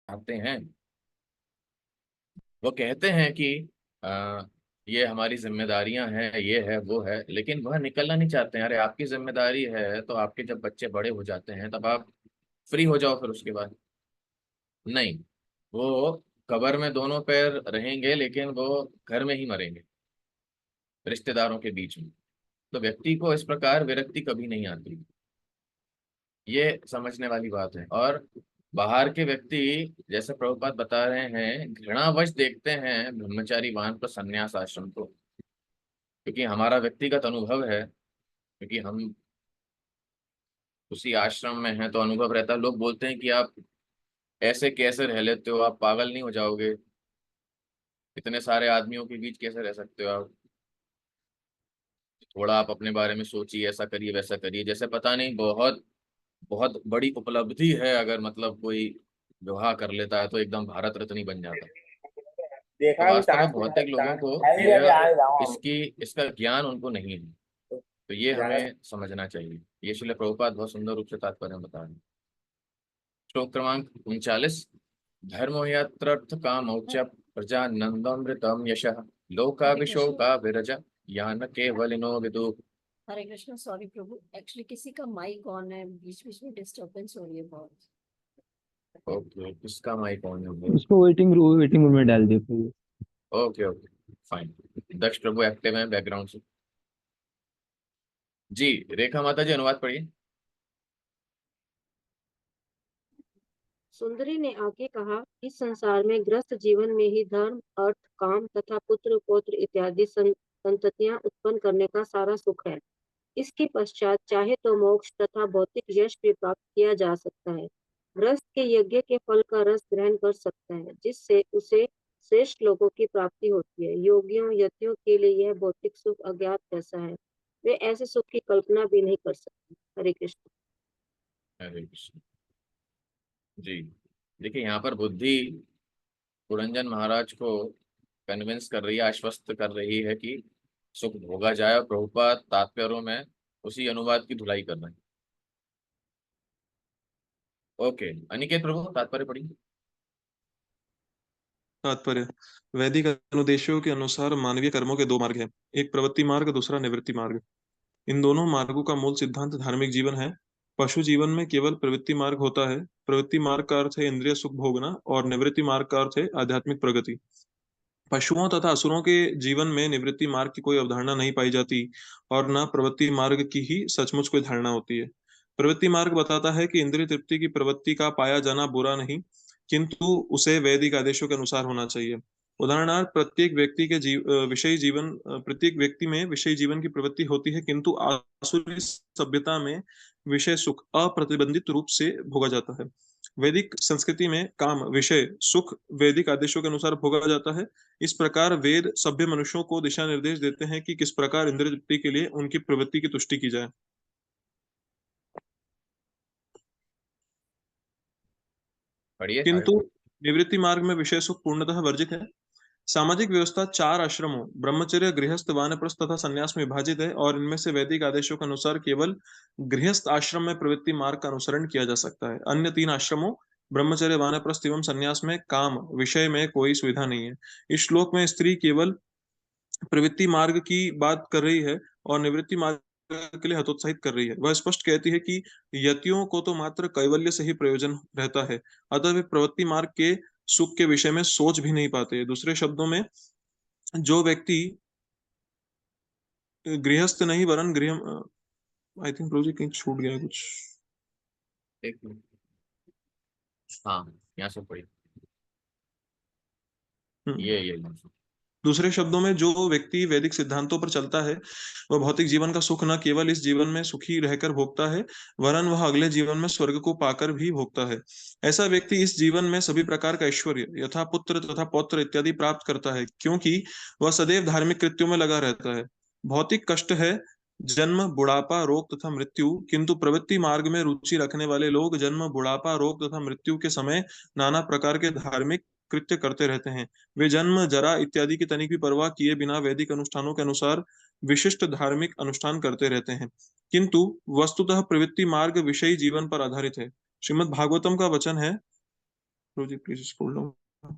आते हैं। वो कहते हैं कि आ, ये हमारी जिम्मेदारियां हैं, ये है वो है, लेकिन वह निकलना नहीं चाहते हैं। अरे आपकी जिम्मेदारी है तो आपके जब बच्चे बड़े हो जाते हैं तब आप फ्री हो जाओ, फिर उसके बाद नहीं। वो कब्र में दोनों पैर रहेंगे, लेकिन वो घर में ही मरेंगे, रिश्तेदारों के बीच में। तो व्यक्ति को इस प्रकार विरक्ति कभी नहीं आती। ये समझने वाली बात है। और बाहर के व्यक्ति, जैसे प्रभुपाद बता रहे हैं, घृणावश देखते हैं ब्रह्मचारी वान पर संन्यास आश्रम को, क्योंकि हमारा व्यक्तिगत अनुभव है, क्योंकि हम उसी आश्रम में हैं तो अनुभव रहता है। लोग बोलते हैं कि आप ऐसे कैसे रह लेते हो, आप पागल नहीं हो जाओगे, इतने सारे आदमियों के बीच कैसे रह सकते हो आप, थोड़ा आप अपने बारे में सोचिए, ऐसा करिए वैसा करिए। जैसे पता नहीं बहुत बहुत बड़ी उपलब्धि है, अगर मतलब कोई विवाह कर लेता है तो एकदम भारत रत्न ही बन जाता है। तो देखा भी वास्तव में चांस भौतिक लोगों को भी अभी यह आए जाओ। इसकी इसका ज्ञान उनको नहीं है। तो ये ज्यादा हमें समझना चाहिए। ये श्रील प्रभुपाद बहुत सुंदर रूप से तात्पर्य में बता रहे हैं। श्लोक क्रमांक 39। धर्मो यत्रर्थ कामौच प्रजानंदमृतम यशः हरे कृष्ण। लोकाभिशोका विरज यान केवलिनो विदु। हरे कृष्ण, सॉरी प्रभु, एक्चुअली किसी का माइक ऑन है, बीच बीच में डिस्टरबेंस हो रही है बहुत। ओके, किसका माइक ऑन है? उसको वेटिंग रूम में डाल दिया फिर। Okay okay, fine. Daksh Prabhu active है बैकग्राउंड से। जी, रेखा माता जी अनुवाद पढ़िए। सुंदरी ने आगे कहा, इस संसार में गृहस्थ जीवन में ही धर्म, अर्थ, काम तथा पुत्र पौत्र इत्यादि संततियां उत्पन्न करने का सारा सुख है। इसके पश्चात चाहे तो मोक्ष तथा भौतिक यश भी प्राप्त किया जा सकता है। गृहस्थ के यज्ञ के फल का रस ग्रहण कर सकता है, जिससे उसे श्रेष्ठ लोगों की प्राप्ति होती है। योगियों यतियों के लिए यह भौतिक सुख अज्ञात जैसा है, वे ऐसे सुख की कल्पना भी नहीं कर सकते। हरे कृष्ण। हरे कृष्ण। जी, देखिए यहाँ पर बुद्धि पुरंजन महाराज को कन्विंस कर रही है, आश्वस्त कर रही है कि सुख भोगा जाए, और प्रभुपाद तात्पर्यों में उसी अनुवाद की धुलाई कर रहे हैं। ओके, अनिकेत प्रभु तात्पर्य पढ़िए। तात्पर्य। वैदिक अनुदेशों के अनुसार मानवीय कर्मों के दो मार्ग हैं, एक प्रवृत्ति मार्ग, दूसरा निवृत्ति मार्ग। इन दोनों मार्गों का मूल सिद्धांत धार्मिक जीवन है। पशु जीवन में केवल प्रवृत्ति मार्ग होता है। प्रवृत्ति मार्ग का अर्थ है इंद्रिय सुख भोगना, और निवृत्ति मार्ग का अर्थ है आध्यात्मिक प्रगति। पशुओं तथा असुरों के जीवन में निवृत्ति मार्ग की कोई अवधारणा नहीं पाई जाती, और न प्रवृत्ति मार्ग की ही सचमुच कोई धारणा होती है। प्रवृत्ति मार्ग बताता है कि इंद्रिय तृप्ति की प्रवृत्ति का पाया जाना बुरा नहीं, किंतु उसे वैदिक आदेशों के अनुसार होना चाहिए। उदाहरणार्थ, प्रत्येक व्यक्ति में विषय जीवन की प्रवृत्ति होती है, किंतु आसुरी सभ्यता में विषय सुख अप्रतिबंधित रूप से भोगा जाता है। वैदिक संस्कृति में काम, विषय सुख वैदिक आदेशों के अनुसार भोगा जाता है। इस प्रकार वेद सभ्य मनुष्यों को दिशा निर्देश देते हैं कि किस प्रकार इंद्रिय तृप्ति के लिए उनकी प्रवृत्ति की तुष्टि की जाए। पढ़िए आगे। किंतु निवृत्ति मार्ग में विषय सुख पूर्णतः वर्जित है। सामाजिक व्यवस्था चार आश्रमों ब्रह्मचर्य, गृहस्थ, वानप्रस्थ तथा संन्यास में विभाजित है, और इनमें से वैदिक आदेशों के अनुसार केवल गृहस्थ आश्रम में प्रवृत्ति मार्ग का अनुसरण किया जा सकता है। अन्य तीन आश्रमों ब्रह्मचर्य, वानप्रस्थ एवं संन्यास में काम विषय में कोई सुविधा नहीं है। इस श्लोक में स्त्री केवल प्रवृत्ति मार्ग की बात कर रही है और निवृत्ति मार्ग के लिए हतोत्साहित कर रही है। वह स्पष्ट कहती है कि यतियों को तो मात्र कैवल्य से ही प्रयोजन रहता है, अतः वे प्रवृत्ति मार्ग के सुख के विषय में सोच भी नहीं पाते। दूसरे शब्दों में, जो व्यक्ति गृहस्थ नहीं वरन गृह, आई थिंक प्रोजेक्ट कहीं छूट गया है कुछ। एक मिनट। हाँ, यहाँ से पढ़िए। हम्म। ये यहाँ से। दूसरे शब्दों में, जो व्यक्ति वैदिक सिद्धांतों पर चलता है वह भौतिक जीवन का सुख न केवल इस जीवन में सुखी रहकर भोगता है, वरन वह अगले जीवन में स्वर्ग को पाकर भी भोगता है। ऐसा व्यक्ति इस जीवन में सभी प्रकार का ऐश्वर्य यथा पुत्र तथा पौत्र इत्यादि प्राप्त करता है, क्योंकि वह सदैव धार्मिक कृत्यों में लगा रहता है। भौतिक कष्ट है जन्म, बुढ़ापा, रोग तथा मृत्यु, किंतु प्रवृत्ति मार्ग में रुचि रखने वाले लोग जन्म, बुढ़ापा, रोग तथा मृत्यु के समय नाना प्रकार के धार्मिक कृत्य करते रहते हैं। वे जन्म, जरा इत्यादि की तनिक भी परवाह किए बिना वैदिक अनुष्ठानों के अनुसार विशिष्ट धार्मिक अनुष्ठान करते रहते हैं। किंतु वस्तुतः प्रवृत्ति मार्ग विषयी जीवन पर आधारित है। श्रीमद् भागवतम का वचन है, जी प्लीज स्क्रॉल डाउन।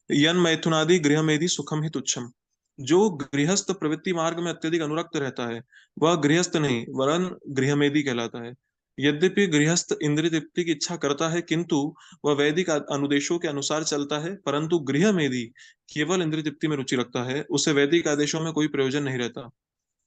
यन मैथुनादि गृहमेधि सुखम ही तुच्छम। जो गृहस्थ प्रवृत्ति मार्ग में अत्यधिक अनुरक्त रहता है वह गृहस्थ नहीं वरन गृहमेधी कहलाता है। यद्यपि गृहस्थ इंद्रिय तृप्ति की इच्छा करता है किंतु वह वैदिक अनुदेशों के अनुसार चलता है, परंतु गृहमेधी केवल इंद्रिय तृप्ति में रुचि रखता है, उसे वैदिक आदेशों में कोई प्रयोजन नहीं रहता।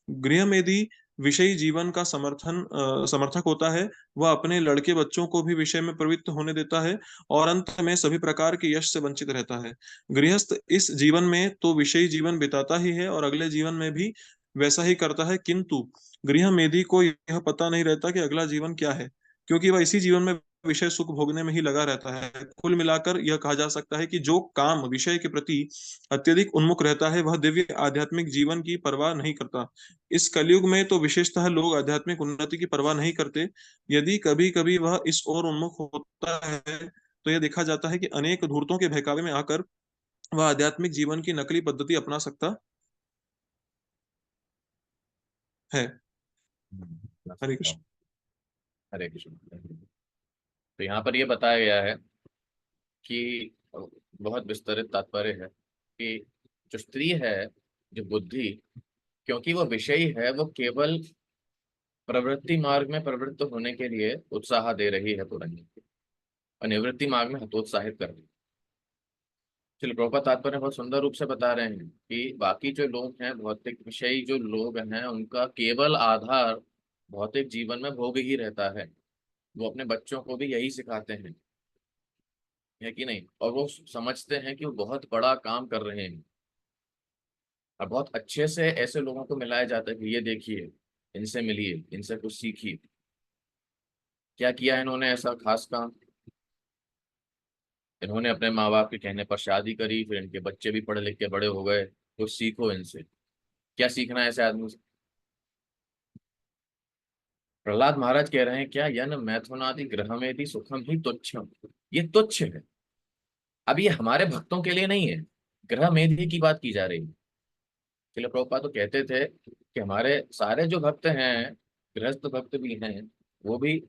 गृहमेधी विषयी जीवन का समर्थक होता है। वह अपने लड़के बच्चों को भी विषय में प्रवृत्त होने देता है और अंत में सभी प्रकार के यश से वंचित रहता है। गृहस्थ इस जीवन में तो विषयी जीवन बिताता ही है और अगले जीवन में भी वैसा ही करता है, किंतु गृहमेधी को यह पता नहीं रहता कि अगला जीवन क्या है, क्योंकि वह इसी जीवन में विषय सुख भोगने में ही लगा रहता है। कुल मिलाकर यह कहा जा सकता है कि जो काम विषय के प्रति अत्यधिक उन्मुख रहता है वह दिव्य आध्यात्मिक जीवन की परवाह नहीं करता। इस कलयुग में तो विशेषतः लोग आध्यात्मिक उन्नति की परवाह नहीं करते। यदि कभी कभी वह इस ओर उन्मुख होता है तो यह देखा जाता है कि अनेक धूर्तों के बहकावे में आकर वह आध्यात्मिक जीवन की नकली पद्धति अपना सकता है। हरे कृष्ण। हरे कृष्ण। तो यहाँ पर यह बताया गया है कि बहुत विस्तृत तात्पर्य है कि जो स्त्री है, जो बुद्धि, क्योंकि वो विषयी है, वो केवल प्रवृत्ति मार्ग में प्रवृत्त होने के लिए उत्साह दे रही है तुरंत, और निवृत्ति मार्ग में हतोत्साहित कर रही है। चलिए, प्रभुपाद तात्पर्य बहुत सुंदर रूप से बता रहे हैं कि बाकी जो लोग हैं, भौतिक विषयी जो लोग हैं, उनका केवल आधार भौतिक जीवन में भोग ही रहता है। वो अपने बच्चों को भी यही सिखाते हैं, है कि नहीं? और वो समझते हैं कि वो बहुत बड़ा काम कर रहे हैं, और बहुत अच्छे से ऐसे लोगों को मिलाया जाता है कि ये देखिए, इनसे मिलिए, इनसे कुछ सीखिए। क्या किया है इन्होंने ऐसा खास काम? इन्होंने अपने माँ बाप के कहने पर शादी करी, फिर इनके बच्चे भी पढ़े लिख के बड़े हो गए। तो सीखो इनसे। क्या सीखना है ऐसे आदमी से? प्रहलाद महाराज कह रहे हैं, क्या यन मैथुनादि गृहमेधि सुखम ही तुच्छम। ये तुच्छ है। अब ये हमारे भक्तों के लिए नहीं है, ग्रह मेधि की बात की जा रही है। इसलिए प्रभुपाद तो कहते थे कि हमारे सारे जो भक्त हैं, गृहस्थ भक्त भी हैं, वो भी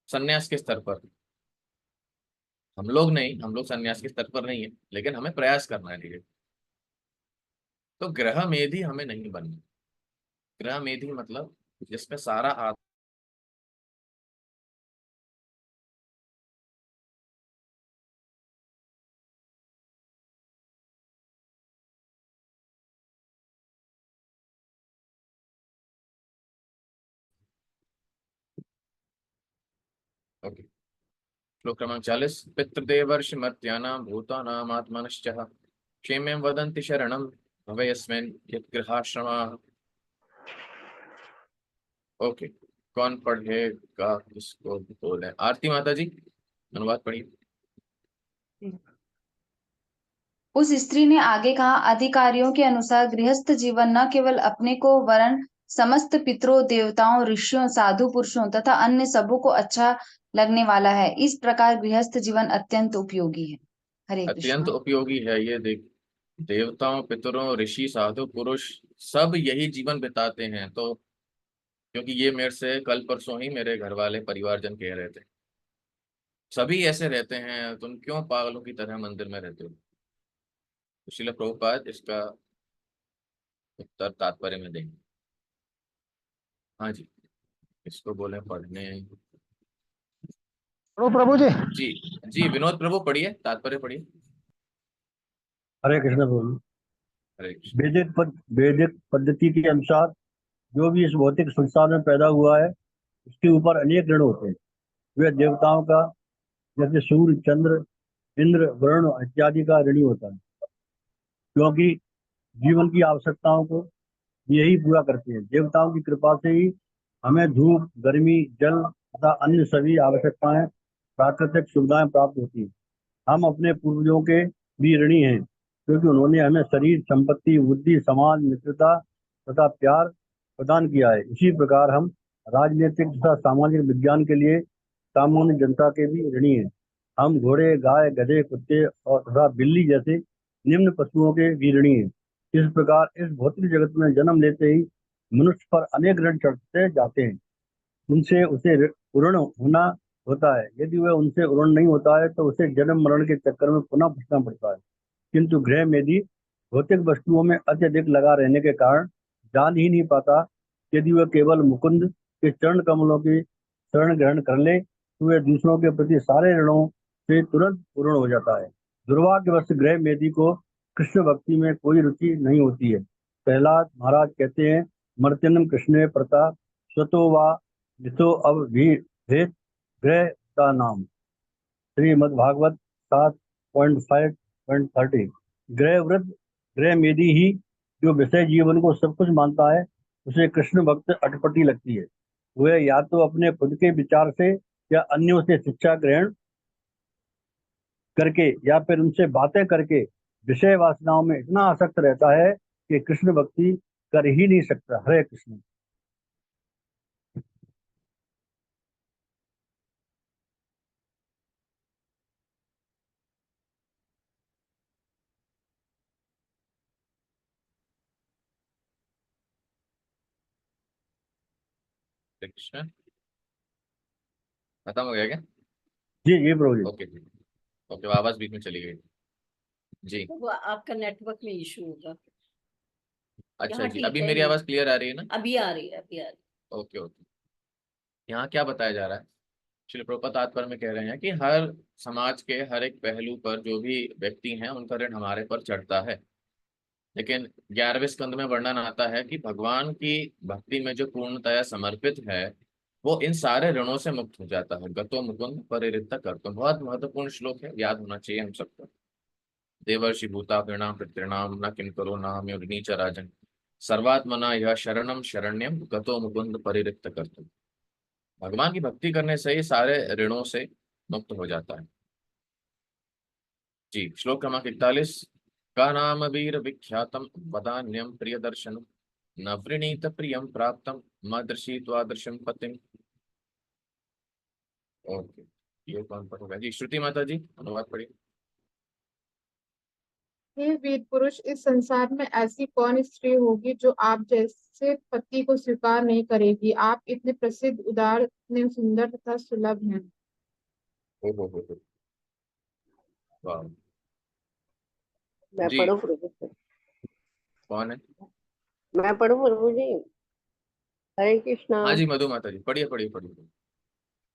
सन्यास के स्तर पर। हम लोग नहीं, हम लोग सन्यास के स्तर पर नहीं है, लेकिन हमें प्रयास करना है धीरे। तो ग्रह मेधि हमें नहीं बनना। ग्रह मेधि मतलब जिसमें सारा ओके। श्लोक क्रमांक 40। पितृदेवर्षि मर्त्यानां भूतानां आत्मनश्चः क्षेम्यं वदन्ति शरणं भवेयस्मिन् यद्गृहाश्रमाः। ओके, कौन पढ़ेगा? किसको बोले? आरती माता जी, अनुवाद पढ़िए। उस स्त्री ने आगे कहा, अधिकारियों के अनुसार गृहस्थ जीवन न केवल अपने को वरन समस्त पितरों, देवताओं, ऋषियों, साधु पुरुषों तथा अन्य सबों को अच्छा लगने वाला है। इस प्रकार गृहस्थ जीवन अत्यंत उपयोगी है। हरे अत्यंत कृष्णा। उपयोगी है। ये देख, देवताओं, पितरों, ऋषि, साधु पुरुष सब यही जीवन बिताते हैं। तो क्योंकि ये मेरे से कल परसों ही मेरे घर वाले परिवारजन कह रहे थे, सभी ऐसे रहते हैं, तुम क्यों पागलों की तरह मंदिर में रहते हो? इसलिए प्रभुपाद इसका उत्तर तात्पर्य में देंगे। हाँ जी, इसको बोले पढ़ने। प्रभु प्रभु जी। जी जी, विनोद प्रभु पढ़िए, तात्पर्य पढ़िए। हरे कृष्ण प्रभु। हरे कृष्ण। वैदिक पद्धति के अनुसार जो भी इस भौतिक संसार में पैदा हुआ है उसके ऊपर अनेक ऋण होते हैं। वे देवताओं का, जैसे सूर्य, चंद्र, इंद्र, वरुण इत्यादि का ऋणी होता है, क्योंकि जीवन की आवश्यकताओं को यही पूरा करते हैं। देवताओं की कृपा से ही हमें धूप, गर्मी, जल तथा अन्य सभी आवश्यकताएं, प्राकृतिक सुविधाएं प्राप्त होती हैं। हम अपने पूर्वजों के भी ऋणी हैं, क्योंकि उन्होंने हमें शरीर, संपत्ति, बुद्धि, समाज, मित्रता तथा प्यार प्रदान किया है। इसी प्रकार हम राजनीतिक तथा सामाजिक विज्ञान के लिए सामान्य जनता के भी ऋणी हैं। हम घोड़े, गाय, गधे, कुत्ते और तथा बिल्ली जैसे निम्न पशुओं के भी ऋणी हैं। इस प्रकार इस भौतिक जगत में जन्म लेते ही मनुष्य पर अनेक ऋण चढ़ते जाते हैं। उनसे उसे ऋण होना होता है। यदि वह उनसे उड़न नहीं होता है तो उसे जन्म मरण के चक्कर में पुनः फंसना पड़ता है। किंतु गृह मेदी भौतिक वस्तुओं में अत्यधिक लगा रहने के कारण जान ही नहीं पाता। यदि वह केवल मुकुंद के चरण कमलों की शरण ग्रहण कर ले तो वह दूसरों के प्रति सारे ऋणों से तुरंत पूर्ण हो जाता है। दुर्भाग्यवश गृह मेदी को कृष्ण भक्ति में कोई रुचि नहीं होती है। प्रहलाद महाराज कहते हैं, मर्त्यनम कृष्ण प्रता स्वतो वा नितो अब भी भेद ग्रह का नाम। श्रीमद् भागवत 7.5.30। गृह वृद्ध गृह मेदी ही जो विषय जीवन को सब कुछ मानता है उसे कृष्ण भक्त अटपटी लगती है। वह या तो अपने खुद के विचार से या अन्यों से शिक्षा ग्रहण करके या फिर उनसे बातें करके विषय वासनाओं में इतना आसक्त रहता है कि कृष्ण भक्ति कर ही नहीं सकता। हरे कृष्ण। कृष्ण खत्म हो गया क्या? जी जी प्रभु जी। ओके जी। ओके, आवाज बीच में चली गई जी। वो आपका नेटवर्क में इशू होगा। अच्छा यहाँ जी, ठीक अभी है मेरी ये। आवाज क्लियर आ रही है ना? अभी आ रही है, अभी आ रही ओके ओके। यहाँ क्या बताया जा रहा है? श्री प्रभुपाद तात्पर्य में कह रहे हैं कि हर समाज के हर एक पहलू पर जो भी व्यक्ति हैं उनका ऋण हमारे पर चढ़ता है। लेकिन 11वें स्कंद में वर्णन आता है कि भगवान की भक्ति में जो पूर्णतया समर्पित है वो इन सारे ऋणों से मुक्त हो जाता है। गतो मुकुंद परिरित करतो, बहुत महत्वपूर्ण श्लोक है, याद होना चाहिए हम सबको। देवर्षि भूता गृणाम पितृणाम न किम करो नाम च राजन सर्वात्मना यह शरणम शरण्यम गतो मुकुंद परिरिक्त करतो। भगवान की भक्ति करने से ही सारे ऋणों से मुक्त हो जाता है। जी, श्लोक क्रमांक 41। का नाम वीर विख्यातम वदान्यम प्रिय दर्शन न वृणीत प्रियम प्राप्तम मदर्शी त्वादृशम पतिम। ओके, ये कौन पढ़ेगा जी? श्रुति माता जी अनुवाद पढ़िए। हे वीर पुरुष, इस संसार में ऐसी कौन स्त्री होगी जो आप जैसे पति को स्वीकार नहीं करेगी। आप इतने प्रसिद्ध, उदार, इतने सुंदर तथा सुलभ हैं। हो वाह। मैं जी, पढ़ूं प्रभु जी? कौन है? मैं पढ़ूं प्रभु जी? हरे कृष्णा। हाँ जी, मधु माता जी पढ़िए पढ़िए पढ़िए।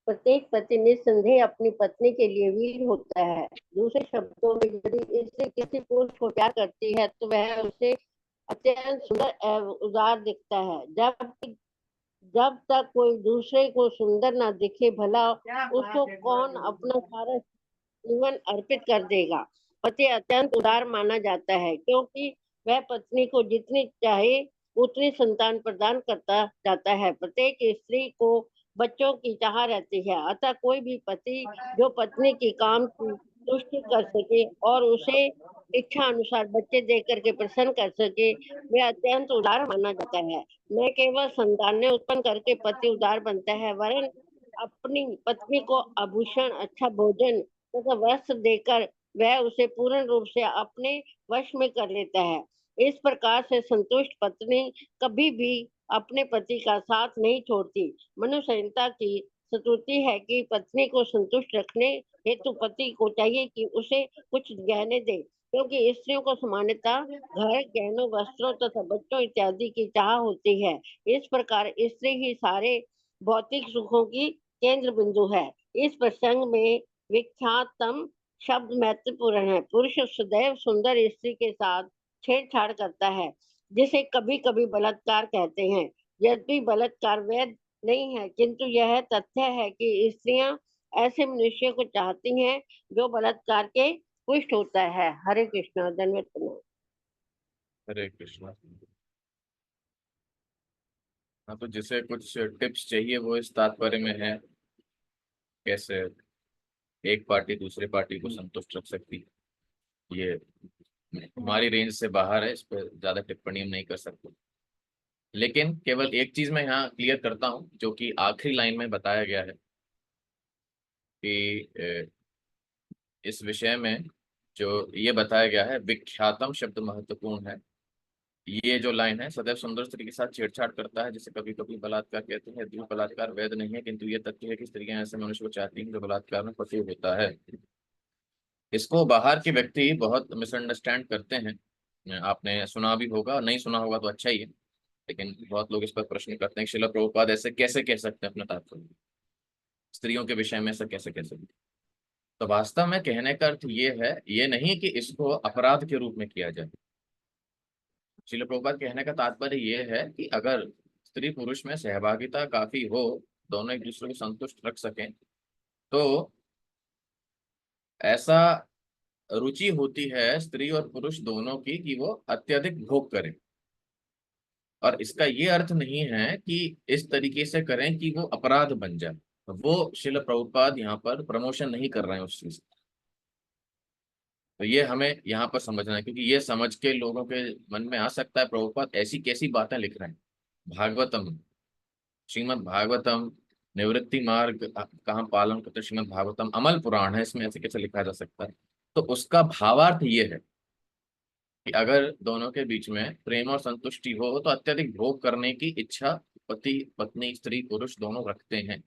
प्रत्येक पति निस्संदेह अपनी पत्नी के लिए वीर होता है। दूसरे शब्दों में, यदि इससे किसी पुरुष को प्यार करती है तो वह उसे अत्यंत सुंदर एवं उदार दिखता है। जब तक कोई दूसरे को सुंदर ना दिखे, भला उसको कौन अपना सारा जीवन अर्पित कर देगा। पति अत्यंत उदार माना जाता है क्योंकि वह पत्नी को जितनी चाहे उतनी संतान प्रदान करता जाता है। प्रत्येक स्त्री को बच्चों की चाह रहती है, अतः कोई भी पति जो पत्नी की काम की तुष्टि कर सके और उसे इच्छा अनुसार बच्चे देकर करके प्रसन्न कर सके, वह अत्यंत उदार माना जाता है। न केवल संतानें उत्पन्न करके पति उदार बनता है, वरन अपनी पत्नी को आभूषण, अच्छा भोजन तथा वस्त्र देकर वह उसे पूर्ण रूप से अपने वश में कर लेता है। इस प्रकार से संतुष्ट पत्नी कभी भी अपने पति का साथ नहीं छोड़ती। मनु संहिता की स्तुति है कि पत्नी को संतुष्ट रखने हेतु पति को चाहिए कि उसे कुछ गहने दे, क्योंकि स्त्रियों को सामान्यतः घर, गहनों, वस्त्रों तथा बच्चों इत्यादि की चाह होती है। इस प्रकार स्त्री ही सारे भौतिक सुखों की केंद्र बिंदु है। इस प्रसंग में विख्यातम शब्द महत्वपूर्ण है। पुरुष सदैव सुंदर स्त्री के साथ छेड़छाड़ करता है, जिसे कभी कभी बलात्कार कहते हैं। यद्यपि बलात्कार वैध नहीं है, किंतु यह तथ्य है कि स्त्रियां ऐसे मनुष्य को चाहती हैं जो बलात्कार के पुष्ट होता है। हरे कृष्णा, धन्यवाद प्रणाम। हरे कृष्णा। हाँ, तो जिसे कुछ टिप्स चाहिए वो इस तात्पर्य में है, कैसे एक पार्टी दूसरे पार्टी को संतुष्ट रख सकती है। ये हमारी रेंज से बाहर है, इस पर ज्यादा टिप्पणी हम नहीं कर सकते। लेकिन केवल एक चीज मैं यहाँ क्लियर करता हूँ जो कि आखिरी लाइन में बताया गया है कि इस विषय में जो ये बताया गया है, विख्यातम शब्द महत्वपूर्ण है। ये जो लाइन है, सदैव सुंदर स्त्री के साथ छेड़छाड़ करता है, जिसे कभी कभी बलात्कार कहते हैं। यद्यपि बलात्कार वैध नहीं है, किंतु ये तथ्य है कि स्त्रियां ऐसे मनुष्य को चाहती हैं जो बलात्कार में फंसे होता है। इसको बाहर के व्यक्ति बहुत मिसअंडरस्टैंड करते हैं। आपने सुना भी होगा, नहीं सुना होगा तो अच्छा ही है, लेकिन बहुत लोग इस पर प्रश्न करते हैं कि श्रील प्रभुपाद ऐसे कैसे कह सकते हैं अपने तात्पर्य, स्त्रियों के विषय में ऐसा कैसे कह सकते हैं। तो वास्तव में कहने का अर्थ ये है, ये नहीं कि इसको अपराध के रूप में किया जाए। श्रील प्रभुपाद कहने का तात्पर्य ये है कि अगर स्त्री पुरुष में सहभागिता काफी हो, दोनों एक दूसरे को संतुष्ट रख सकें, तो ऐसा रुचि होती है स्त्री और पुरुष दोनों की कि वो अत्यधिक भोग करें। और इसका ये अर्थ नहीं है कि इस तरीके से करें कि वो अपराध बन जाए। वो श्रील प्रभुपाद यहाँ पर प्रमोशन नहीं कर रहे हैं उस चीज। तो ये हमें यहाँ पर समझना है, क्योंकि ये समझ के लोगों के मन में आ सकता है प्रभुपाद ऐसी कैसी बातें लिख रहे हैं। भागवतम, श्रीमद् भागवतम निवृत्ति मार्ग का हम पालन करते, श्रीमद् भागवतम अमल पुराण है, इसमें ऐसे कैसे लिखा जा सकता है। तो उसका भावार्थ ये है कि अगर दोनों के बीच में प्रेम और संतुष्टि हो तो अत्यधिक भोग करने की इच्छा पति पत्नी स्त्री पुरुष दोनों रखते हैं,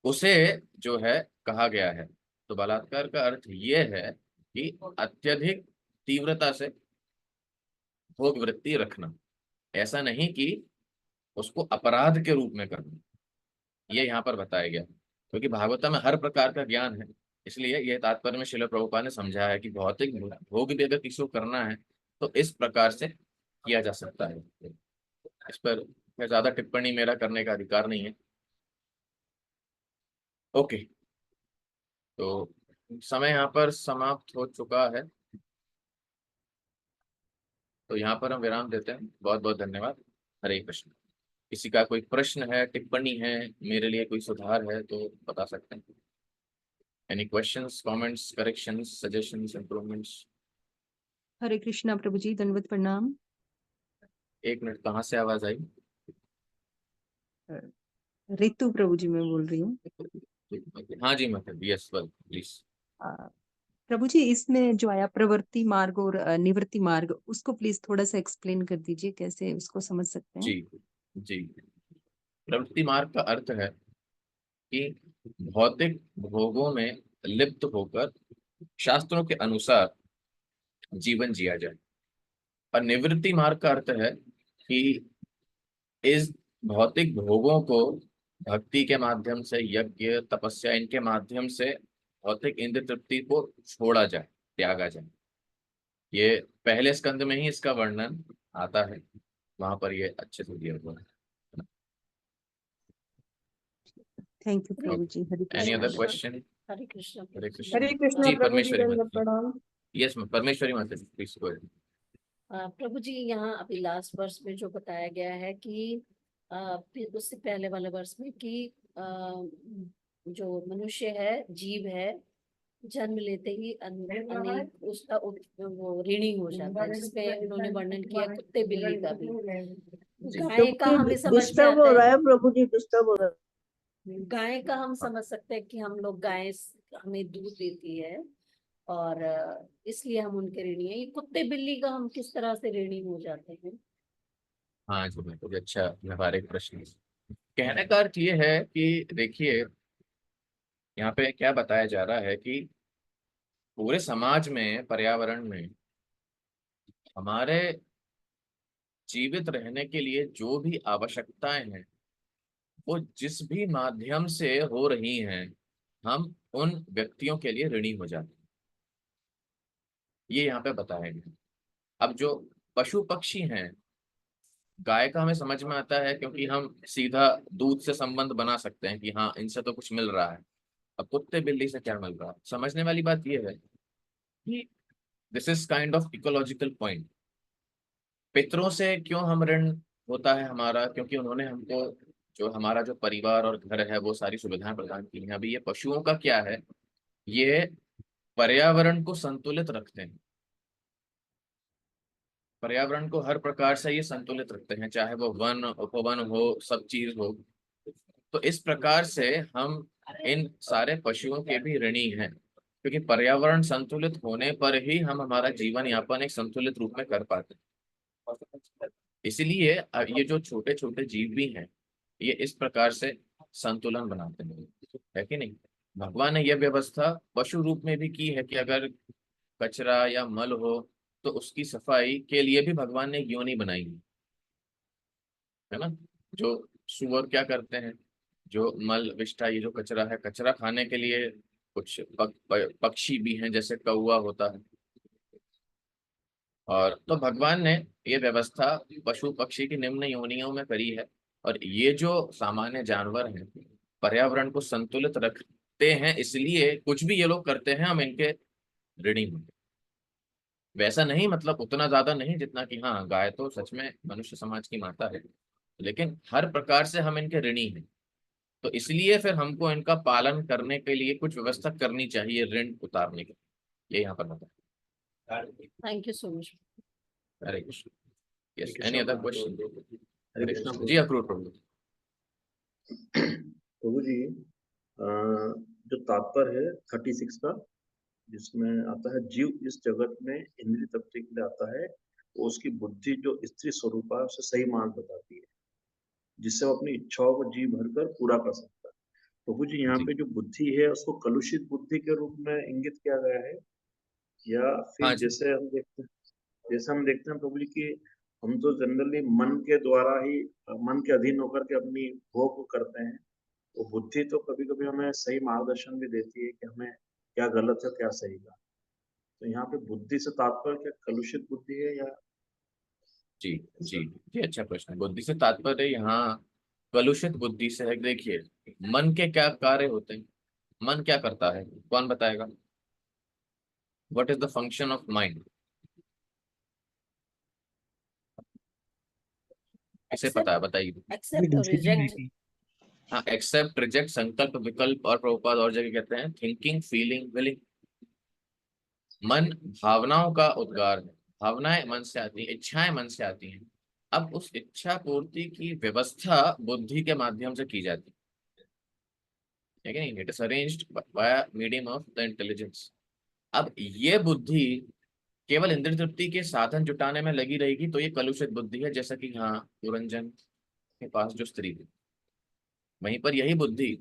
उसे जो है कहा गया है। तो बलात्कार का अर्थ ये है कि अत्यधिक तीव्रता से भोग वृत्ति रखना, ऐसा नहीं कि उसको अपराध के रूप में करना। ये यहाँ पर बताया गया, क्योंकि भागवत में हर प्रकार का ज्ञान है, इसलिए यह तात्पर्य में श्रील प्रभुपाद ने समझाया है कि भौतिक भोग भी अगर किसी को करना है तो इस प्रकार से किया जा सकता है। इस पर ज्यादा टिप्पणी मेरा करने का अधिकार नहीं है। ओके, तो समय यहाँ पर समाप्त हो चुका है, तो यहाँ पर हम विराम देते हैं। बहुत बहुत धन्यवाद। हरे कृष्ण। किसी का कोई प्रश्न है, टिप्पणी है, मेरे लिए कोई सुधार है तो बता सकते हैं। Any questions, comments, corrections, suggestions, improvements? Hare Krishna Prabhu ji, दंडवत प्रणाम। एक मिनट, कहाँ से आवाज आई? रितु प्रभु जी मैं बोल रही हूँ। हाँ जी, मतलब यस, वेल प्लीज। प्रभु जी, इसमें जो आया प्रवृत्ति मार्ग और निवृत्ति मार्ग, उसको प्लीज थोड़ा सा एक्सप्लेन कर दीजिए, कैसे उसको समझ सकते हैं। जी जी, प्रवृत्ति मार्ग का अर्थ है कि भौतिक भोगों में लिप्त होकर शास्त्रों के अनुसार जीवन जिया जाए। और निवृत्ति मार्ग का अर्थ है कि इस भौतिक भोगों को भक्ति के माध्यम से, यज्ञ तपस्या इनके माध्यम से भौतिक इंद्र तृप्ति को छोड़ा जाए, त्यागा जाए। ये पहले स्कंद में ही इसका वर्णन आता है, वहां पर ये अच्छे से दिया हुआ है। Thank you Prabhu ji. Hare any Krishna. Other question? Hare Krishna. Hare Krishna. Hare Krishna ji, Prabhu ji, Parmeshwari दंडवत माता। प्रणाम। यस मैम, परमेश्वरी माता जी प्लीज गो अहेड। प्रभु जी, यहाँ अभी लास्ट वर्ष में जो बताया गया है कि फिर उससे पहले वाले वर्ष में कि जो मनुष्य है, जीव है, जन्म लेते ही अनेक उसका वो ऋणी हो जाता है, जिसमें उन्होंने वर्णन किया कुत्ते बिल्ली का भी। गाय का हमें समझ में डिस्टर्ब हो आता रहा है, है प्रभु जी, डिस्टर्ब हो रहा है। गाय का हम समझ सकते हैं कि हम लोग, गाय हमें दूध देती है और इसलिए हम उनके ऋणी हैं। ये कुत्ते बिल्ली का हम किस तरह से ऋणी हो जाते हैं? हाँ जी, बिल्कुल अच्छा व्यवहारिक प्रश्न। कहने का अर्थ ये है कि देखिए, यहाँ पे क्या बताया जा रहा है कि पूरे समाज में, पर्यावरण में हमारे जीवित रहने के लिए जो भी आवश्यकताएं हैं, वो जिस भी माध्यम से हो रही हैं, हम उन व्यक्तियों के लिए ऋणी हो जाते हैं। ये यहाँ पे बताया गया। अब जो पशु पक्षी हैं, गाय का हमें समझ में आता है क्योंकि हम सीधा दूध से संबंध बना सकते हैं कि हाँ, इनसे तो कुछ मिल रहा है। अब कुत्ते बिल्ली से क्या मिल रहा है? समझने वाली बात यह है कि this is kind of ecological point. पितरों से क्यों हम ऋण होता है हमारा? क्योंकि उन्होंने हमको, जो हमारा जो परिवार और घर है, वो सारी सुविधाएं प्रदान की हैं। अभी ये पशुओं का क्या है, ये पर्यावरण को संतुलित रखते हैं, पर्यावरण को हर प्रकार से ये संतुलित रखते हैं, चाहे वो वन उपवन हो, सब चीज हो। तो इस प्रकार से हम इन सारे पशुओं के भी ऋणी हैं, क्योंकि पर्यावरण संतुलित होने पर ही हम हमारा जीवन यापन एक संतुलित रूप में कर पाते हैं। इसलिए ये जो छोटे छोटे जीव भी हैं, ये इस प्रकार से संतुलन बनाते हैं, है कि नहीं। भगवान ने यह व्यवस्था पशु रूप में भी की है कि अगर कचरा या मल हो तो उसकी सफाई के लिए भी भगवान ने योनि बनाई है ना। जो सुअर क्या करते हैं, जो मल विष्ठा, ये जो कचरा है, कचरा खाने के लिए कुछ पक्षी भी हैं, जैसे कौवा होता है। और तो भगवान ने ये व्यवस्था पशु पक्षी की निम्न योनियों में करी है। और ये जो सामान्य जानवर हैं पर्यावरण को संतुलित रखते हैं, इसलिए कुछ भी ये लोग करते हैं हम इनके ऋणी होंगे। वैसा नहीं, मतलब उतना ज्यादा नहीं जितना कि, हाँ गाय तो सच में मनुष्य समाज की माता है, लेकिन हर प्रकार से हम इनके ऋणी हैं। तो इसलिए फिर हमको इनका पालन करने के लिए कुछ व्यवस्था करनी चाहिए ऋण उतारने के लिए, ये यहाँ पर बताया। Thank you so much. Hare Krishna. Yes, any other question? Hare Krishna ji Akrur Prabhu. Prabhu ji, जो तात्पर्य है 36 का, जिसमें आता है जीव इस जगत में इंद्रिय तृप्ति के लिए आता है, वो उसकी बुद्धि जो स्त्री स्वरूप है उसे सही मार्ग बताती है, जिससे वो अपनी इच्छाओं को जी भरकर पूरा कर सकता है। प्रभु जी, यहाँ पे जो बुद्धि है उसको कलुषित बुद्धि के रूप में इंगित किया गया है, या फिर हाँ जी। जैसे हम देखते हैं प्रभु जी की, हम तो जनरली मन के द्वारा ही, मन के अधीन होकर के अपनी भोग को करते हैं। वो बुद्धि तो कभी कभी हमें सही मार्गदर्शन भी देती है कि हमें क्या गलत है क्या सही है। तो यहाँ पे बुद्धि से तात्पर्य क्या कलुषित बुद्धि है या? जी जी जी, अच्छा प्रश्न। बुद्धि से तात्पर्य यहाँ कलुषित बुद्धि से है। देखिए, मन के क्या कार्य होते हैं, मन क्या करता है, कौन बताएगा? What is the function of mind? किसे पता है, बताइए। एक्सेप्ट और रिजेक्ट। हाँ, एक्सेप्ट, रिजेक्ट, संकल्प, विकल्प, और प्रभुपाद और जगह कहते हैं थिंकिंग, फीलिंग, विलिंग। मन भावनाओं का उद्गार है, भावनाएं मन से आती हैं, इच्छाएं मन से आती हैं। अब उस इच्छा पूर्ति की व्यवस्था बुद्धि के माध्यम से की जाती है कि नहीं। It is arranged bye medium of the intelligence. अब ये बुद्धि केवल इंद्रिय तृप्ति के साधन जुटाने में लगी रहेगी तो ये कलुषित बुद्धि है, जैसा कि हाँ पुरंजन के पास जो स्त्री थी। वहीं पर यही बुद्धि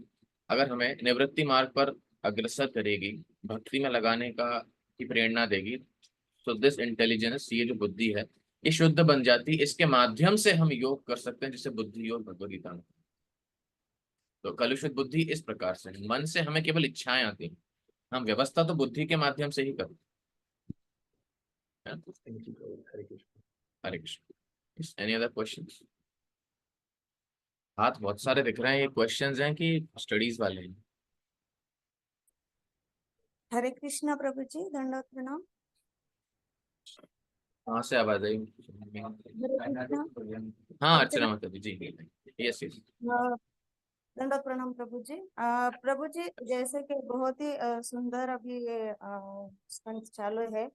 अगर हमें निवृत्ति मार्ग पर अग्रसर करेगी, भक्ति में लगाने का की प्रेरणा देगी, तो दिस इंटेलिजेंस, ये जो बुद्धि है, ये शुद्ध बन जाती। इसके माध्यम से हम योग कर सकते हैं, जिसे बुद्धि योग भगवद गीता में। तो कलुषित बुद्धि इस प्रकार से है, मन से हमें केवल इच्छाएं आती हैं, हम व्यवस्था तो बुद्धि के माध्यम से ही करते हैं। Hare Krishna. Any other question? हाथ बहुत सारे दिख रहे हैं, ये क्वेश्चंस हैं कि स्टडीज वाले हैं? हरे कृष्णा प्रभु जी, दंडवत प्रणाम। कहाँ से आवाज आई? हरे कृष्णा। हाँ, अर्चना माता जी। Yes yes. दंडवत प्रणाम प्रभु जी। प्रभु जी, जैसे कि बहुत ही सुंदर अभी ये स्कंद चालू है,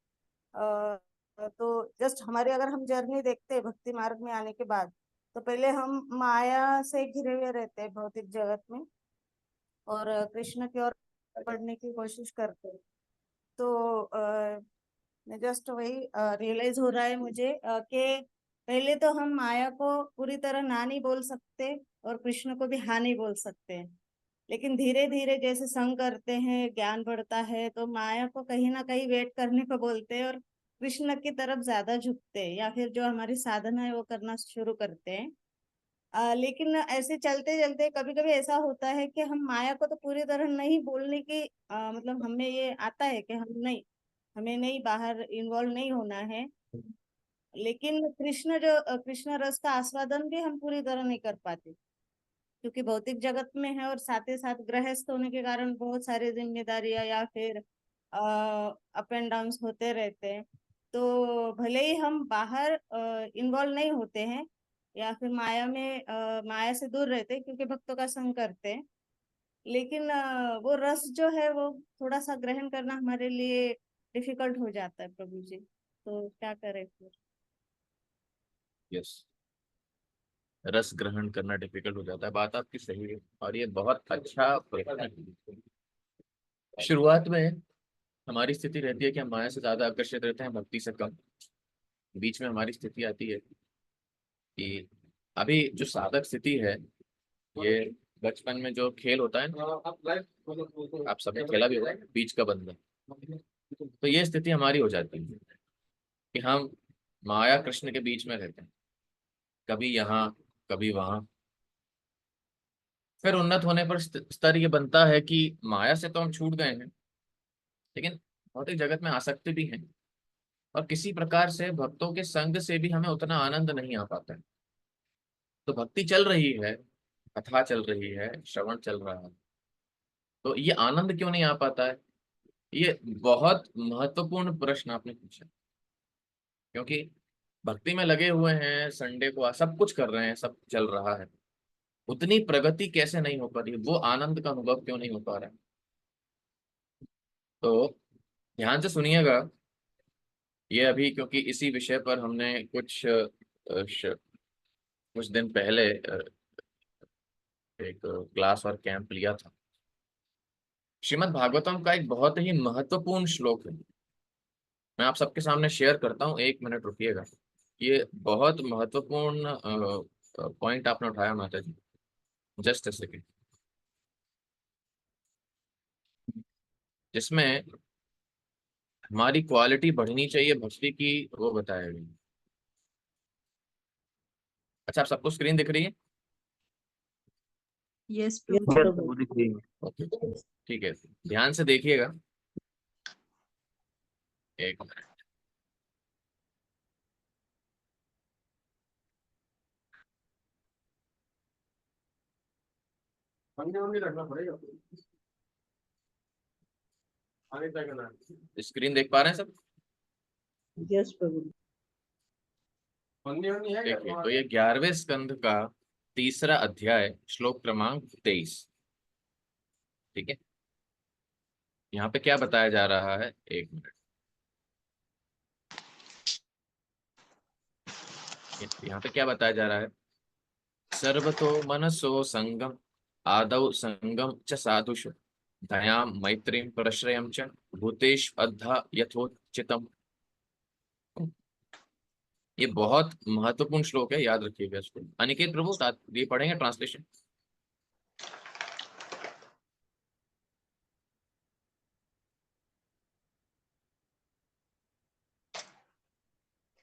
तो जस्ट हमारे अगर हम जर्नी देखते हैं भक्ति मार्ग में आने के बाद, तो पहले हम माया से घिरे हुए रहते हैं भौतिक जगत में, और कृष्ण की ओर बढ़ने की कोशिश करते हैं। तो जस्ट वही रियलाइज हो रहा है मुझे कि पहले तो हम माया को पूरी तरह ना नहीं बोल सकते और कृष्ण को भी हाँ नहीं बोल सकते हैं, लेकिन धीरे धीरे जैसे संग करते हैं, ज्ञान बढ़ता है, तो माया को कहीं ना कहीं वेट करने को बोलते हैं और कृष्ण की तरफ ज्यादा झुकते हैं, या फिर जो हमारी साधना है वो करना शुरू करते हैं। लेकिन ऐसे चलते चलते कभी कभी ऐसा होता है कि हम माया को तो पूरी तरह नहीं बोलने की मतलब हमें ये आता है कि हमें नहीं बाहर इन्वॉल्व नहीं होना है, लेकिन कृष्ण रस का आस्वादन भी हम पूरी तरह नहीं कर पाते, क्योंकि भौतिक जगत में है और साथ ही साथ गृहस्थ होने के कारण बहुत सारी जिम्मेदारियां या फिर अप एंड डाउन होते रहते हैं। तो भले ही हम बाहर इन्वॉल्व नहीं होते हैं या फिर माया से दूर रहते हैं क्योंकि भक्तों का संग करते हैं, लेकिन वो रस जो है वो थोड़ा सा ग्रहण करना हमारे लिए डिफिकल्ट हो जाता है प्रभु जी। तो क्या करें फिर? यस, रस ग्रहण करना डिफिकल्ट हो जाता है, बात आपकी सही है। और ये बहुत अच्छा प्रश्न है। शुरुआत में हमारी स्थिति रहती है कि हम माया से ज्यादा आकर्षित रहते हैं, भक्ति से कम। बीच में हमारी स्थिति आती है कि अभी जो साधक स्थिति है, ये बचपन में जो खेल होता है ना, आप सबने खेला भी होगा, बीच का बंधन। तो ये स्थिति हमारी हो जाती है कि हम माया कृष्ण के बीच में रहते हैं, कभी यहाँ कभी वहां। फिर उन्नत होने पर स्तर ये बनता है कि माया से तो हम छूट गए हैं, लेकिन भौतिक जगत में आसक्ति भी है, और किसी प्रकार से भक्तों के संग से भी हमें उतना आनंद नहीं आ पाता है। तो भक्ति चल रही है, कथा चल रही है, श्रवण चल रहा है, तो ये आनंद क्यों नहीं आ पाता है? ये बहुत महत्वपूर्ण प्रश्न आपने पूछा। क्योंकि भक्ति में लगे हुए हैं, संडे को सब कुछ कर रहे हैं, सब चल रहा है, उतनी प्रगति कैसे नहीं हो पा रही, वो आनंद का अनुभव क्यों नहीं हो पा रहा है? तो ध्यान से सुनिएगा ये अभी, क्योंकि इसी विषय पर हमने कुछ दिन पहले एक क्लास और कैंप लिया था। श्रीमद् भागवतम का एक बहुत ही महत्वपूर्ण श्लोक है, मैं आप सबके सामने शेयर करता हूँ, 1 मिनट रुकिएगा। ये बहुत महत्वपूर्ण पॉइंट आपने उठाया माता जी, जस्ट अ सेकेंड। जिसमें हमारी क्वालिटी बढ़नी चाहिए भक्ति की, वो बताया गया। अच्छा, आप सबको स्क्रीन दिख रही है? यस Yes, प्रभु। प्रभु दिख रही है। ओके, ठीक है, ध्यान से देखिएगा। एक मिनट। रखना पड़ेगा, स्क्रीन देख पा रहे हैं सब? यस प्रभु। देखिए, तो ये 11वें स्कंध का 3रा अध्याय, श्लोक क्रमांक 23। ठीक है, यहाँ पे क्या बताया जा रहा है? 1 मिनट। यहाँ पे क्या बताया जा रहा है? सर्वतो मनसो संगम आदौ संगम च साधुषु दयाम मैत्रीम प्रश्रयम च भूतेश अद्धा यथोचितम। ये बहुत महत्वपूर्ण श्लोक है, याद रखिएगा इसको। अनिकेत प्रभु ये पढ़ेंगे ट्रांसलेशन?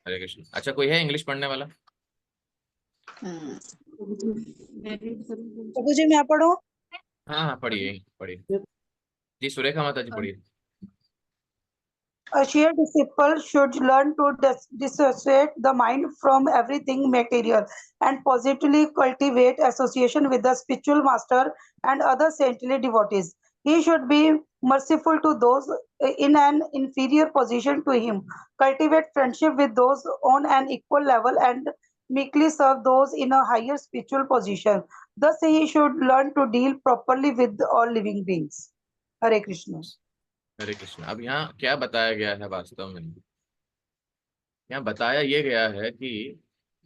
हरे कृष्ण। अच्छा, कोई है इंग्लिश पढ़ने वाला? प्रभु जी मैं पढ़ूं? हाँ हाँ, पढ़िए पढ़िए जी, सुरेखा माता जी पढ़िए। A sheer disciple should learn to dissociate the mind from everything material and positively cultivate association with the spiritual master and other saintly devotees. He should be merciful to those in an inferior position to him, cultivate friendship with those on an equal level, and meekly serve those in a higher spiritual position. Thus, he should learn to deal properly with all living beings. Hare Krishna. हरे कृष्ण। अब यहाँ क्या बताया गया है वास्तव में? यहाँ बताया ये गया है कि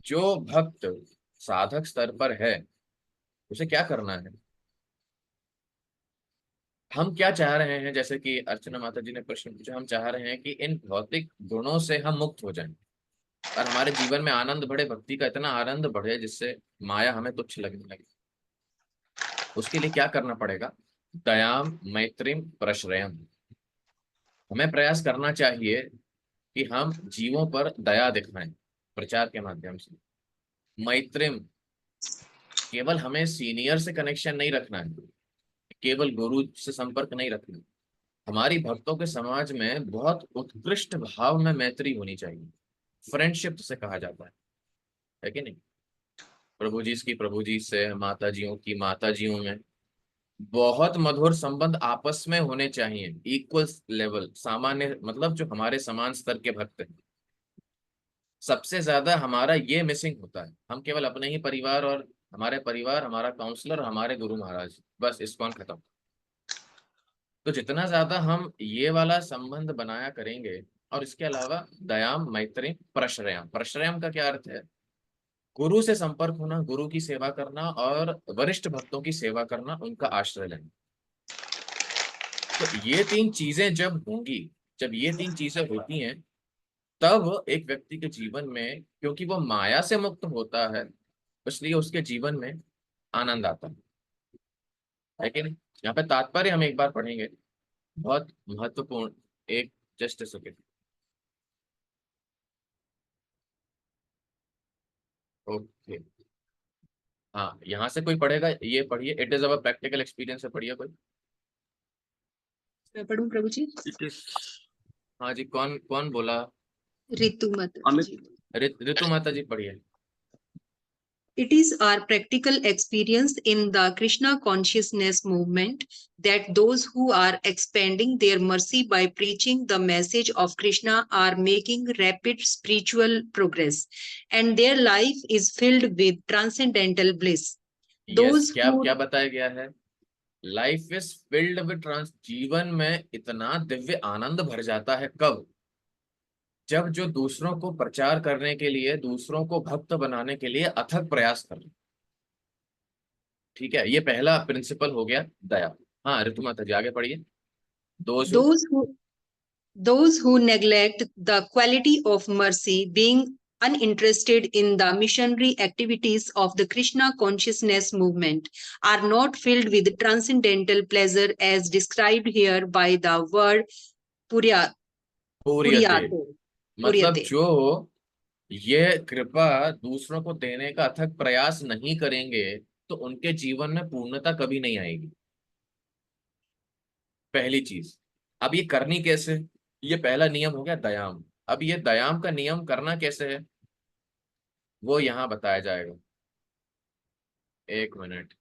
जो भक्त साधक स्तर पर है, उसे क्या करना है। हम क्या चाह रहे हैं, जैसे कि अर्चना माता जी ने प्रश्न पूछा, हम चाह रहे हैं कि इन भौतिक गुणों से हम मुक्त हो जाएं और हमारे जीवन में आनंद बढ़े, भक्ति का इतना आनंद बढ़े जिससे माया हमें तुच्छ लगने लगे। उसके लिए क्या करना पड़ेगा? दयाम मैत्रीम प्रश्रयम। हमें प्रयास करना चाहिए कि हम जीवों पर दया दिखाएं प्रचार के माध्यम से। मैत्रीम, केवल हमें सीनियर से कनेक्शन नहीं रखना है, केवल गुरु से संपर्क नहीं रखना। हमारी भक्तों के समाज में बहुत उत्कृष्ट भाव में मैत्री होनी चाहिए, फ्रेंडशिप से कहा जाता है कि नहीं? प्रभु जी की प्रभु जी से, माता जियों की माता जियों में बहुत मधुर संबंध आपस में होने चाहिए, इक्वल लेवल, सामान्य, मतलब जो हमारे समान स्तर के भक्त हैं। सबसे ज्यादा हमारा ये मिसिंग होता है, हम केवल अपने ही परिवार और हमारे परिवार, हमारा काउंसलर, हमारे गुरु महाराज, बस इस्कॉन खत्म। तो जितना ज्यादा हम ये वाला संबंध बनाया करेंगे, और इसके अलावा दयाम मैत्री प्रश्रयम। प्रश्रयम का क्या अर्थ है? गुरु से संपर्क होना, गुरु की सेवा करना और वरिष्ठ भक्तों की सेवा करना, उनका आश्रय लेना। तो ये 3 चीजें जब होंगी, जब ये 3 चीजें होती हैं, तब एक व्यक्ति के जीवन में, क्योंकि वो माया से मुक्त होता है, इसलिए उसके जीवन में आनंद आता है। लेकिन यहाँ पे तात्पर्य हम एक बार पढ़ेंगे, बहुत महत्वपूर्ण। एक जस्ट सेकेंड। ओके, हाँ, यहाँ से कोई पढ़ेगा? ये पढ़िए, it is our practical experience से पढ़िए कोई। मैं पढ़ूं प्रभु जी? हाँ जी, कौन कौन बोला? ऋतु माता अमित। जी। ऋतु माता जी पढ़िए। It is our practical experience in the Krishna consciousness movement that those who are expanding their mercy by preaching the message of Krishna are making rapid spiritual progress, and their life is filled with transcendental bliss. Yes, Those क्या who क्या बताया गया है? Life is filled with trans, जीवन में इतना दिव्य आनंद भर जाता है। कब? जब जो दूसरों को प्रचार करने के लिए, दूसरों को भक्त बनाने के लिए अथक प्रयास कर। ठीक है, ये पहला प्रिंसिपल हो गया, दया। हाँ ऋतु माता जी आगे पढ़िए। Those those who those who neglect the quality of mercy, being uninterested in the missionary activities of the Krishna consciousness movement, are not filled with transcendental pleasure as described here by the word purya, पूर्यते, puryate. मतलब Puryate. जो ये कृपा दूसरों को देने का अथक प्रयास नहीं करेंगे, तो उनके जीवन में पूर्णता कभी नहीं आएगी। पहली चीज। अब ये करनी कैसे? ये पहला नियम हो गया दयाम। अब ये दयाम का नियम करना कैसे है, वो यहाँ बताया जाएगा। एक मिनट।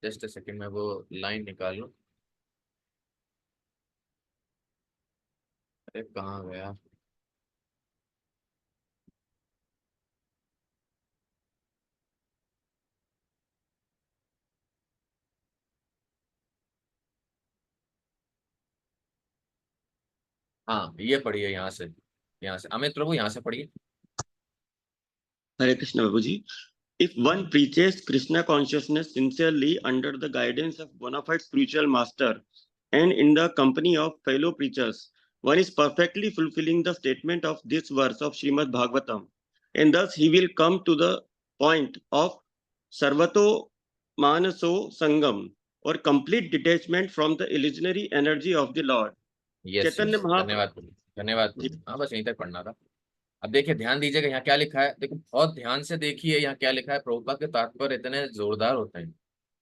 जस्ट सेकंड, मैं वो लाइन निकालूं। अरे कहाँ गया? हाँ, ये पढ़िए यहाँ से, यहाँ से अमित प्रभु, यहाँ से पढ़िए। हरे कृष्ण प्रभु जी। If one preaches Krishna consciousness sincerely under the guidance of bona fide spiritual master and in the company of fellow preachers, one is perfectly fulfilling the statement of this verse of Srimad Bhagavatam, and thus he will come to the point of sarvato manaso sangam, or complete detachment from the illusionary energy of the Lord. Yes Chaitanya yes, Mahaprabhu धन्यवाद प्रभु, धन्यवाद प्रभु। हाँ, बस यहीं तक पढ़ना था। अब देखिए, ध्यान दीजिएगा यहाँ क्या लिखा है। देखो, बहुत ध्यान से देखिए यहाँ क्या लिखा है। प्रभुपाद के तात्पर्य इतने जोरदार होते हैं।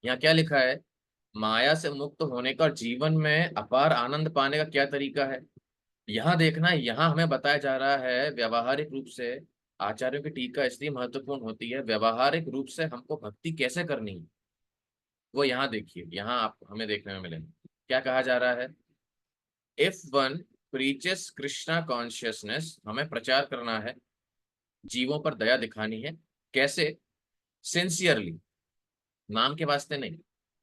यहाँ क्या लिखा है? माया से मुक्त होने का और जीवन में अपार आनंद पाने का क्या तरीका है, यहाँ देखना। यहाँ हमें बताया जा रहा है व्यावहारिक रूप से। आचार्यों की टीका इसलिए महत्वपूर्ण होती है, व्यावहारिक रूप से हमको भक्ति कैसे करनी है, वो यहाँ देखिए। यहाँ आप हमें देखने में मिलेंगे क्या कहा जा रहा है। If one preaches Krishna consciousness, हमें प्रचार करना है, जीवों पर दया दिखानी है। कैसे? सिंसियरली, नाम के वास्ते नहीं,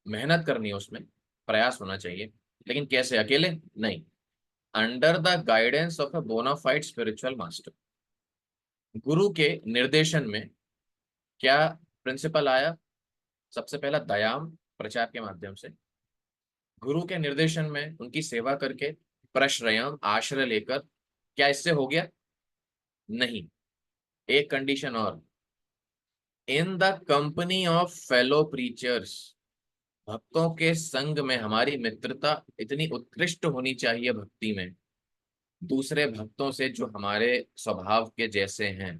मेहनत करनी है, उसमें प्रयास होना चाहिए। लेकिन कैसे? अकेले नहीं, under the guidance of a bona fide spiritual master. गुरु के निर्देशन में क्या प्रिंसिपल आया? सबसे पहला दयाम, प्रचार के माध्यम से। गुरु के निर्देशन में उनकी सेवा करके, प्रश्रयम, आश्रय लेकर। क्या इससे हो गया? नहीं, एक कंडीशन और, in the company of fellow preachers, भक्तों के संग में हमारी मित्रता इतनी उत्कृष्ट होनी चाहिए भक्ति में, दूसरे भक्तों से जो हमारे स्वभाव के जैसे हैं,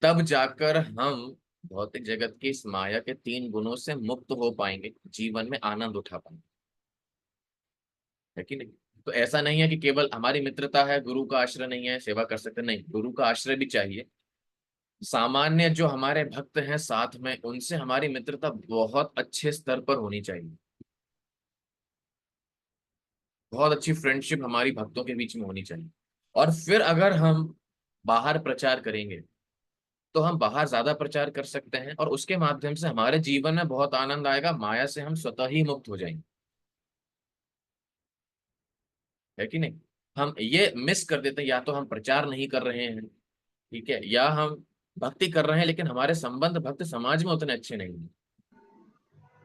तब जाकर हम भौतिक जगत की इस माया के 3 गुणों से मुक्त हो पाएंगे, जीवन में आनंद उठा पाएंगे। है कि नहीं? तो ऐसा नहीं है कि केवल हमारी मित्रता है, गुरु का आश्रय नहीं है, सेवा कर सकते नहीं, गुरु का आश्रय भी चाहिए। सामान्य जो हमारे भक्त हैं साथ में, उनसे हमारी मित्रता बहुत अच्छे स्तर पर होनी चाहिए। बहुत अच्छी फ्रेंडशिप हमारी भक्तों के बीच में होनी चाहिए। और फिर अगर हम बाहर प्रचार करेंगे, तो हम बाहर ज्यादा प्रचार कर सकते हैं, और उसके माध्यम से हमारे जीवन में बहुत आनंद आएगा। माया से हम स्वतः ही मुक्त हो जाएंगे। है कि नहीं? हम ये मिस कर देते हैं, या तो हम प्रचार नहीं कर रहे हैं, ठीक है, या हम भक्ति कर रहे हैं लेकिन हमारे संबंध भक्त समाज में उतने अच्छे नहीं हैं।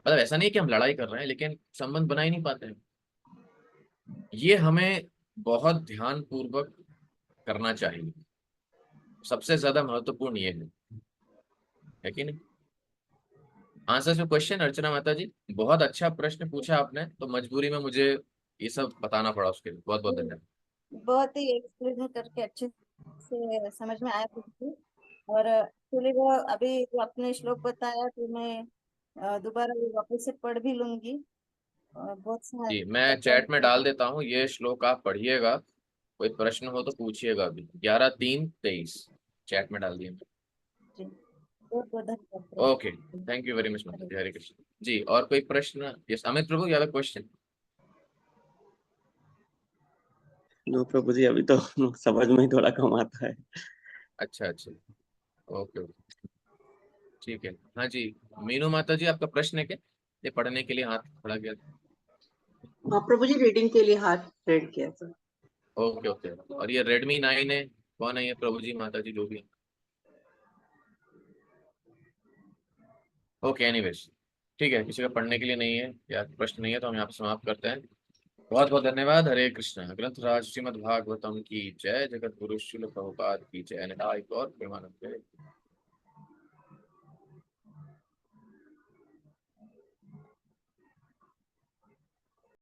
मतलब ऐसा नहीं कि हम लड़ाई कर रहे हैं, लेकिन संबंध बना ही नहीं पाते हैं। ये हमें बहुत ध्यान पूर्वक करना चाहिए, सबसे ज्यादा महत्वपूर्ण ये है कि नहीं। आंसर टू क्वेश्चन अर्चना माता जी, बहुत अच्छा प्रश्न पूछा आपने, तो मजबूरी में मुझे ये सब बताना पड़ा, उसके लिए बहुत बहुत धन्यवाद। बहुत ही एक्सप्लेन करके अच्छे से समझ में आया मुझे। और एक्चुअली वो अभी जो आपने श्लोक बताया तो मैं दोबारा वो वापस से पढ़ भी लूंगी। और बहुत जी, मैं चैट में डाल देता हूँ ये श्लोक, आप पढ़िएगा, कोई प्रश्न हो तो पूछिएगा भी। 11-3-23 चैट में डाल दिए। बहुत बहुत धन्यवाद। Okay, thank you very much माता जी, हरे कृष्ण जी। और कोई प्रश्न? Yes Amit Prabhu, you have a question? No Prabhu ji, अभी तो समझ में ही थोड़ा कम आता है। अच्छा अच्छा, ओके ओके, ठीक है। हाँ जी, मीनू माता जी, आपका प्रश्न है क्या? ये पढ़ने के लिए हाथ खड़ा किया। हाँ प्रभु जी, रीडिंग के लिए हाथ रेड किया था। Okay okay. और ये रेडमी 9 है, कौन है ये प्रभु जी माता जी जो भी है? ओके, एनीवेज ठीक है, किसी का पढ़ने के लिए नहीं है या प्रश्न नहीं है तो हम यहाँ पे समाप्त करते हैं। बहुत बहुत धन्यवाद। हरे कृष्ण। ग्रंथराज श्रीमद् भागवतम की जय। जगत गुरु श्रील प्रभुपाद की जय। निताय गौर प्रेमानंद।